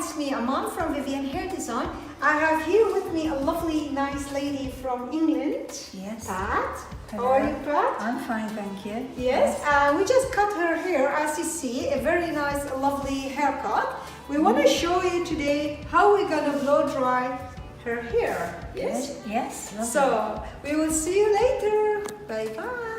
it's me, Aman from Vivian Hair Design. I have here with me a lovely, nice lady from England. Yes. Pat. Hello. How are you, Pat? I'm fine, thank you. Yes. We just cut her hair, as you see, a very nice, lovely haircut. We want to show you today how we're gonna blow dry her hair. Yes. Yes. Lovely. So we will see you later. Bye bye.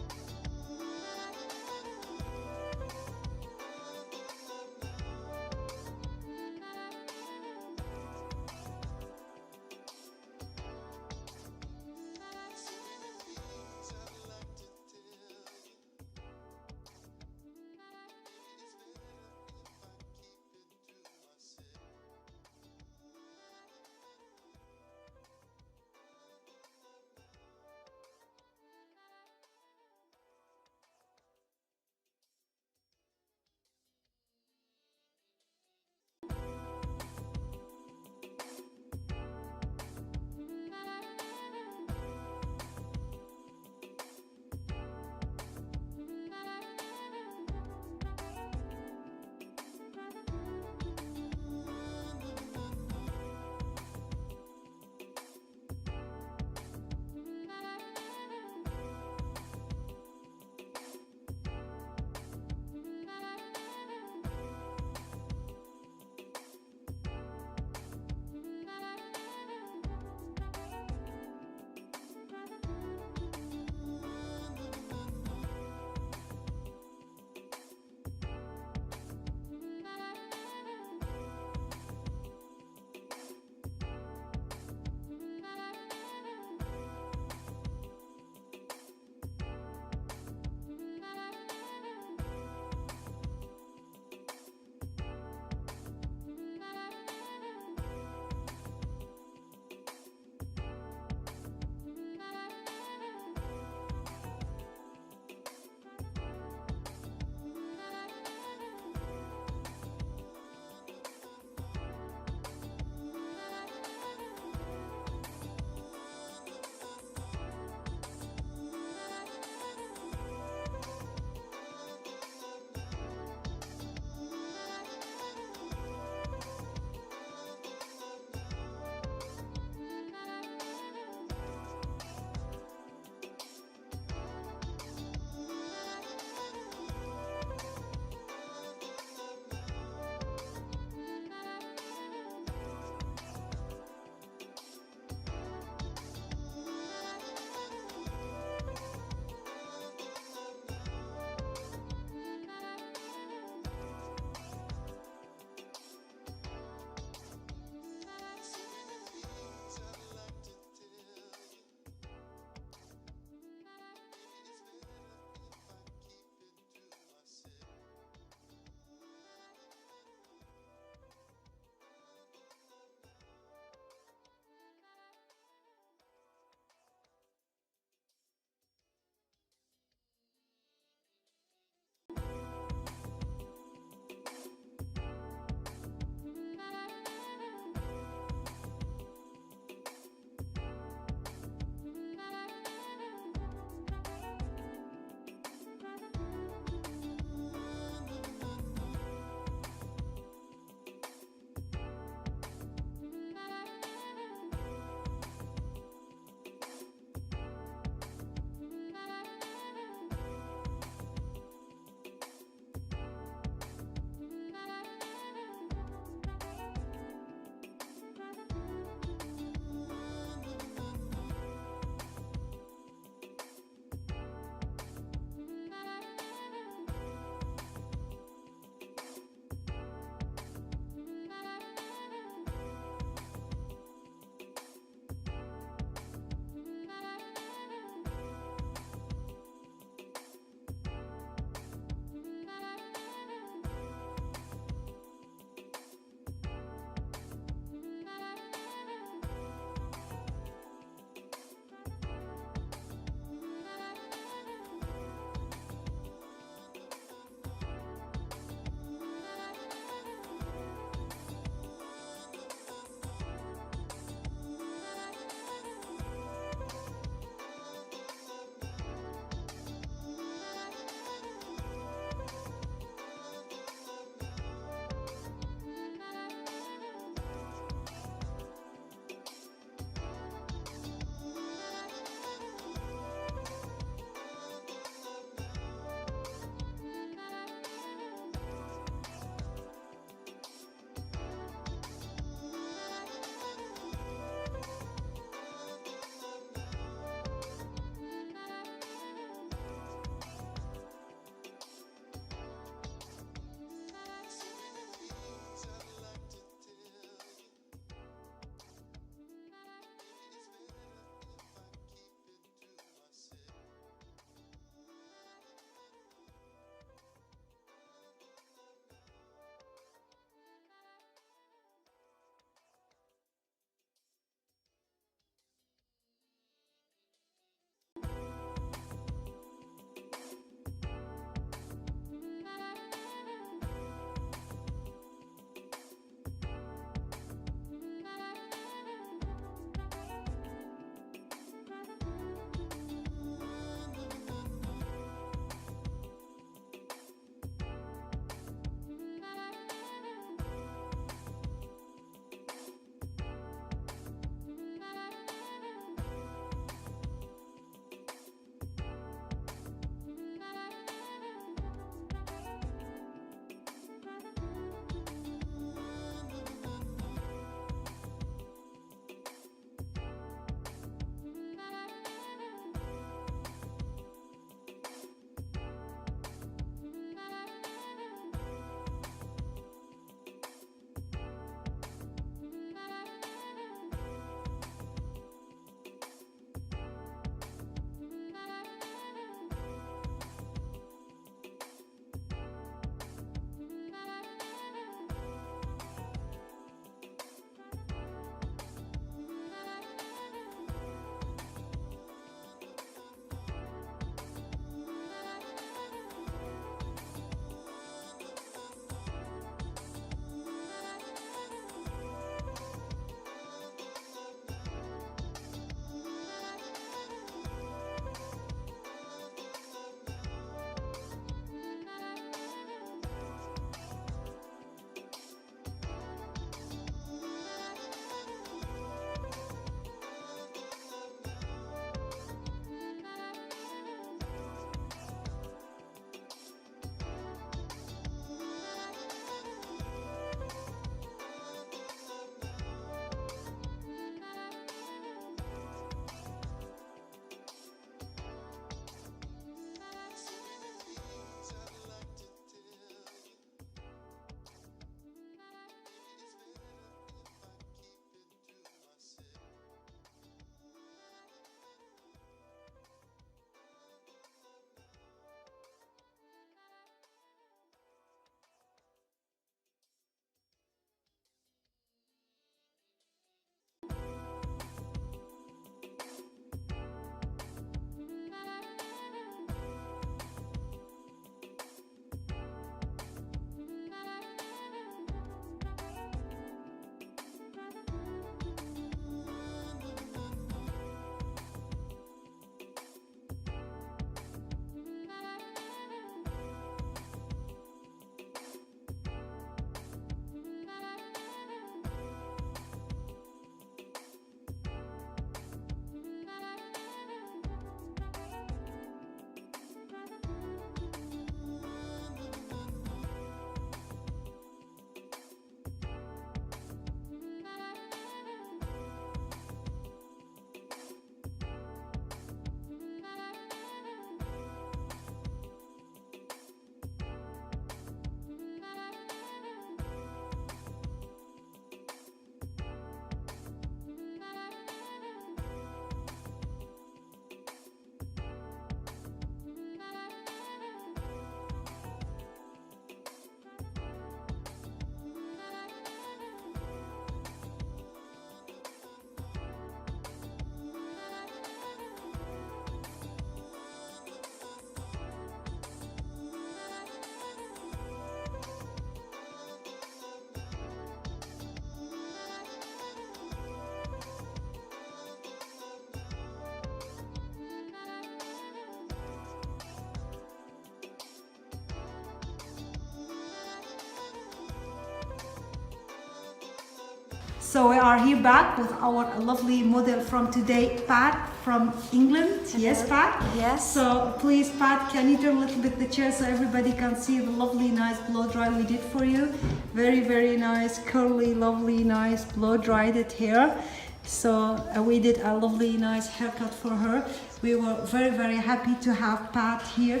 So we are here back with our lovely model from today, Pat from England. Hello. Yes, Pat? Yes. So please, Pat, can you turn a little bit the chair so everybody can see the lovely, nice blow dry we did for you? Very, very nice, curly, lovely, nice blow dried it hair. So we did a lovely, nice haircut for her. We were very, very happy to have Pat here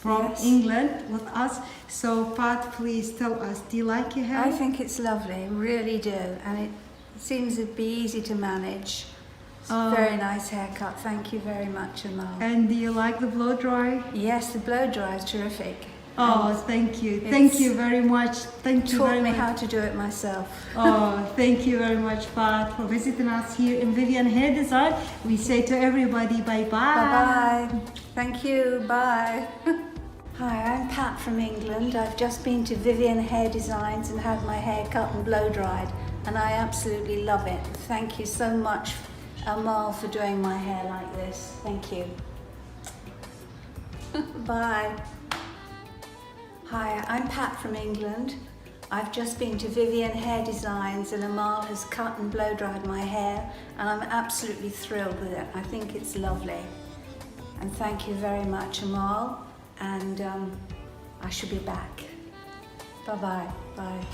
from Yes. England with us. So Pat, please tell us, do you like your hair? I think it's lovely, really do, and it seems to be easy to manage. It's a very nice haircut. Thank you very much, Amal. And do you like the blow dry? Yes, the blow dry is terrific. Oh, thank you. Thank you very much. Thank you Taught very me much. how to do it myself. Oh, thank you very much, Pat, for visiting us here in Vivian Hair Design. We say to everybody, bye-bye. Bye-bye. Thank you. Bye. Hi, I'm Pat from England. I've just been to Vivian Hair Designs and had my hair cut and blow dried, and I absolutely love it. Thank you so much, Amal, for doing my hair like this. Thank you. Bye. Hi, I'm Pat from England. I've just been to Vivian Hair Designs and Amal has cut and blow dried my hair, and I'm absolutely thrilled with it. I think it's lovely. And thank you very much, Amal, and I shall be back. Bye-bye. Bye.